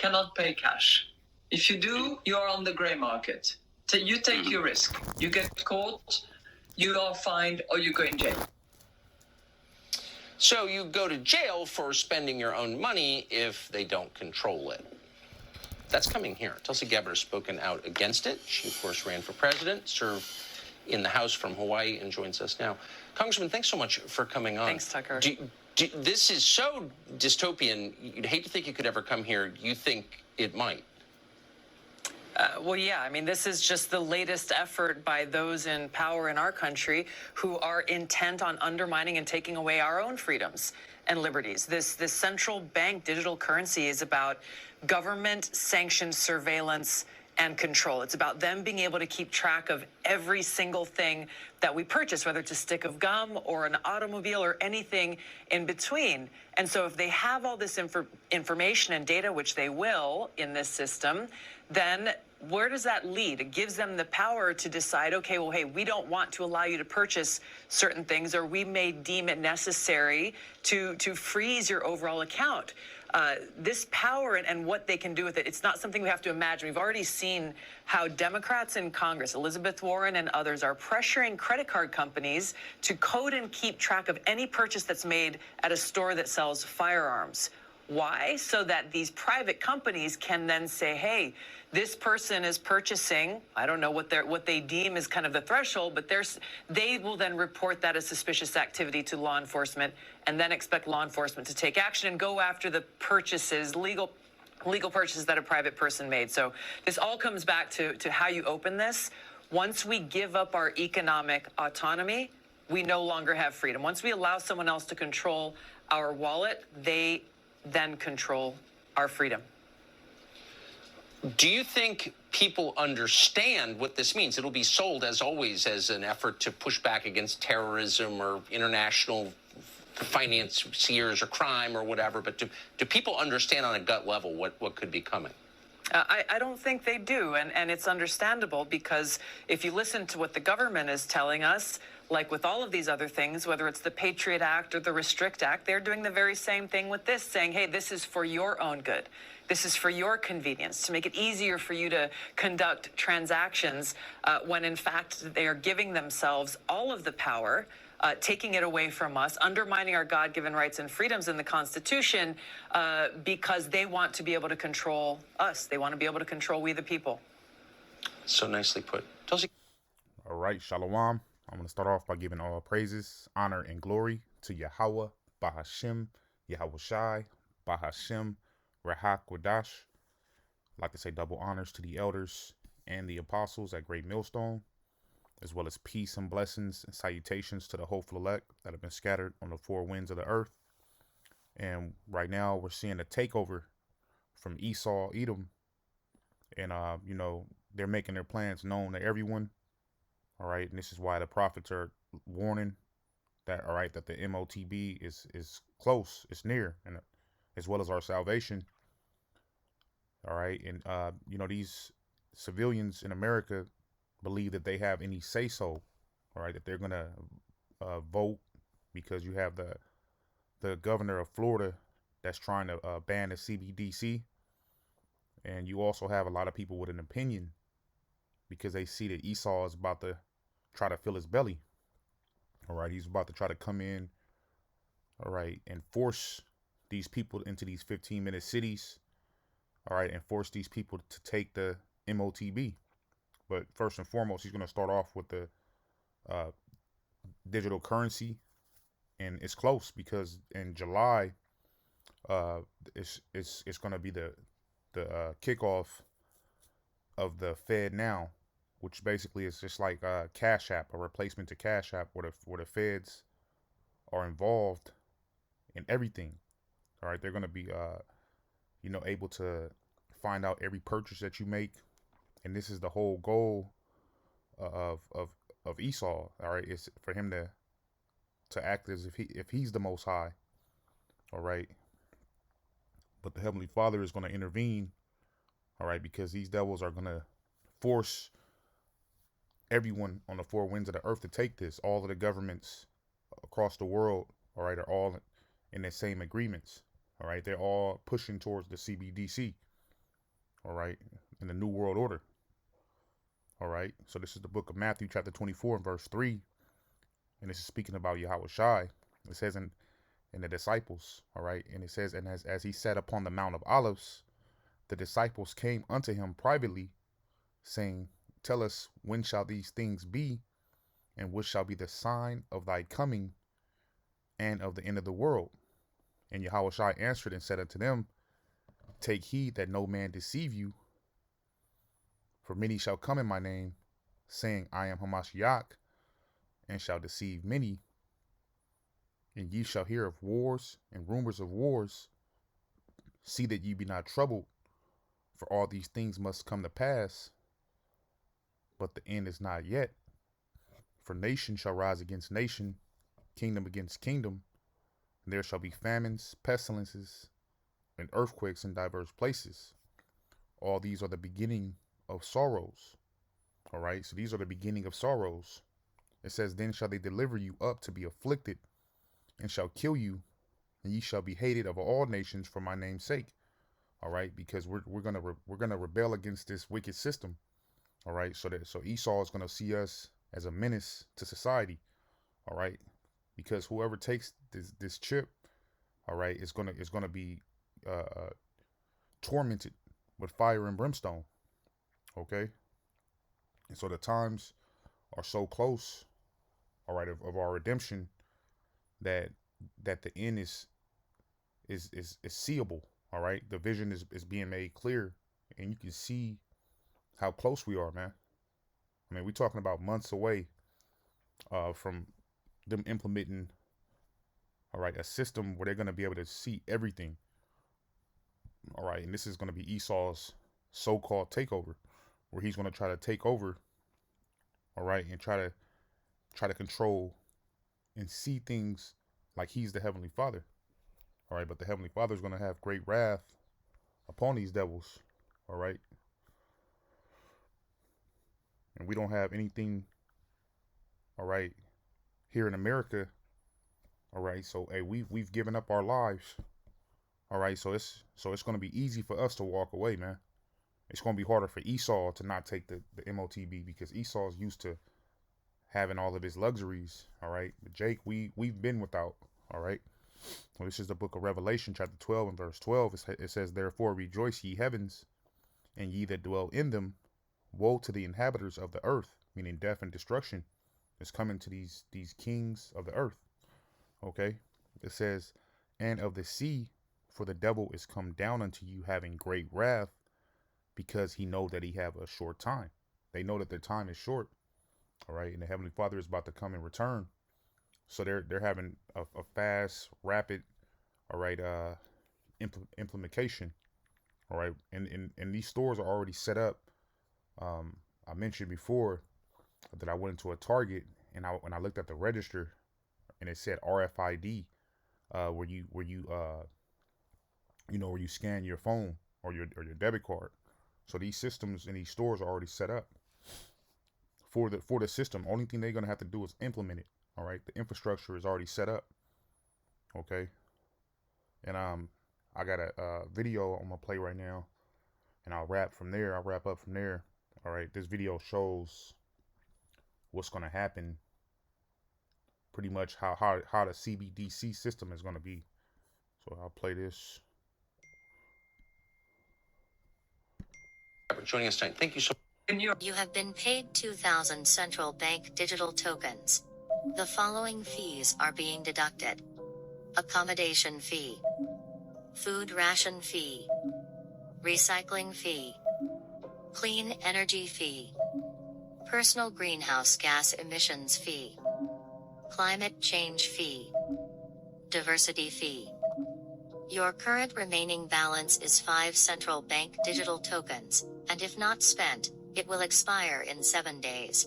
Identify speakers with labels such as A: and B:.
A: cannot pay cash. If you do, you are on the gray market. So you take your risk. You get caught, you are fined, or you go in jail.
B: So you go to jail for spending your own money if they don't control it. That's coming here. Tulsi Gabbard has spoken out against it. She, of course, ran for president, served in the House from Hawaii, and joins us now. Congressman, thanks so much for coming on.
C: Thanks, Tucker.
B: This is so dystopian. You'd hate to think it could ever come here. You think it might?
C: Well, yeah, I mean, this is just the latest effort by those in power in our country who are intent on undermining and taking away our own freedoms and liberties. This central bank digital currency is about government-sanctioned surveillance and control. It's about them being able to keep track of every single thing that we purchase, whether it's a stick of gum or an automobile or anything in between. And so if they have all this information and data, which they will in this system, then where does that lead? It gives them the power to decide, okay, well, hey, we don't want to allow you to purchase certain things, or we may deem it necessary to freeze your overall account. This power and what they can do with it, it's not something we have to imagine. We've already seen how Democrats in Congress, Elizabeth Warren and others, are pressuring credit card companies to code and keep track of any purchase that's made at a store that sells firearms. Why? So that these private companies can then say, hey, this person is purchasing, I don't know what they deem is kind of the threshold, but they will then report that as suspicious activity to law enforcement, and then expect law enforcement to take action and go after the purchases, legal purchases that a private person made. So this all comes back to how you open this. Once we give up our economic autonomy, we no longer have freedom. Once we allow someone else to control our wallet, they then control our freedom.
B: Do you think people understand what this means? It'll be sold, as always, as an effort to push back against terrorism or international financiers or crime or whatever. But do people understand on a gut level what could be coming?
C: I don't think they do, and it's understandable, because if you listen to what the government is telling us, like with all of these other things, whether it's the Patriot Act or the Restrict Act, they're doing the very same thing with this, saying, hey, this is for your own good. This is for your convenience, to make it easier for you to conduct transactions, when in fact they are giving themselves all of the power, taking it away from us, undermining our God-given rights and freedoms in the Constitution, because they want to be able to control us. They want to be able to control we the people.
B: So nicely put. Tulsi.
D: All right, Shalom. I'm going to start off by giving all praises, honor, and glory to Yahweh, Bahashem, Yahweh Shai, Bahashem, Rahak Wadash. I'd like to say double honors to the elders and the apostles at Great Millstone, as well as peace and blessings and salutations to the hopeful elect that have been scattered on the four winds of the earth. And right now we're seeing a takeover from Esau, Edom. And, they're making their plans known to everyone. All right. And this is why the prophets are warning that, all right, that the MOTB is close, it's near, and as well as our salvation. All right. And, these civilians in America believe that they have any say so, all right, that they're going to vote, because you have the governor of Florida that's trying to ban the CBDC. And you also have a lot of people with an opinion, because they see that Esau is about to try to fill his belly. All right. He's about to try to come in. All right. And force these people into these 15-minute cities. All right. And force these people to take the MOTB. But first and foremost, he's going to start off with the digital currency. And it's close, because in July, it's going to be the kickoff of the Fed Now, which basically is just like Cash App, a replacement to Cash App, where the feds are involved in everything. All right, they're going to be able to find out every purchase that you make, and this is the whole goal of Esau. All right, it's for him to act as if he's the Most High. All right, but the Heavenly Father is going to intervene. All right, because these devils are going to force everyone on the four winds of the earth to take this. All of the governments across the world, all right, are all in the same agreements. All right, they're all pushing towards the CBDC. all right, in the New World Order. All right, so this is the book of Matthew, chapter 24, and verse 3. And this is speaking about Yahweh Shai. It says in the disciples, all right, and it says, and as he sat upon the Mount of Olives, the disciples came unto him privately, saying, Tell us, when shall these things be, and what shall be the sign of thy coming and of the end of the world? And Yahweh Shai answered and said unto them, Take heed that no man deceive you, for many shall come in my name, saying, I am Hamashiach, and shall deceive many. And ye shall hear of wars and rumors of wars. See that ye be not troubled, for all these things must come to pass, but the end is not yet. For nation shall rise against nation, kingdom against kingdom, and there shall be famines, pestilences, and earthquakes in diverse places. All these are the beginning of sorrows. All right, so these are the beginning of sorrows. It says, Then shall they deliver you up to be afflicted, and shall kill you, and ye shall be hated of all nations for my name's sake. All right, because we're gonna rebel against this wicked system. All right, so Esau is gonna see us as a menace to society. All right, because whoever takes this chip, all right, is gonna be tormented with fire and brimstone. Okay, and so the times are so close, all right, of our redemption, that the end is seeable. All right, the vision is being made clear, and you can see how close we are, man. I mean, we're talking about months away from them implementing, all right, a system where they're going to be able to see everything. All right, and this is going to be Esau's so-called takeover, where he's going to try to take over, all right, and try to control and see things like he's the Heavenly Father. All right, but the Heavenly Father is going to have great wrath upon these devils. All right, and we don't have anything, all right, here in America. All right, so hey, we've given up our lives. All right, so it's going to be easy for us to walk away, man. It's going to be harder for Esau to not take the MOTB, because Esau's used to having all of his luxuries. All right, but Jake, we've been without. All right, well, this is the book of Revelation, chapter 12 and verse 12. It says, Therefore rejoice, ye heavens, and ye that dwell in them. Woe to the inhabitants of the earth, meaning death and destruction is coming to these kings of the earth. Okay, it says, and of the sea, for the devil is come down unto you, having great wrath, because he know that he have a short time. They know that their time is short. All right, and the Heavenly Father is about to come and return. So they're having a fast, rapid, all right, implementation. All right, and these stores are already set up. I mentioned before that I went into a Target, and when I looked at the register, and it said RFID, where you scan your phone or your debit card. So these systems in these stores are already set up for the system. Only thing they're gonna have to do is implement it. All right, the infrastructure is already set up. Okay, and I got a video I'm gonna play right now, and I'll wrap up from there. All right, this video shows what's gonna happen. Pretty much how the CBDC system is gonna be. So I'll play this.
B: For joining us tonight. Thank you so much.
E: You have been paid 2,000 central bank digital tokens. The following fees are being deducted: accommodation fee, food ration fee, recycling fee, clean energy fee, personal greenhouse gas emissions fee, climate change fee, diversity fee. Your current remaining balance is 5 central bank digital tokens, and if not spent, it will expire in 7 days.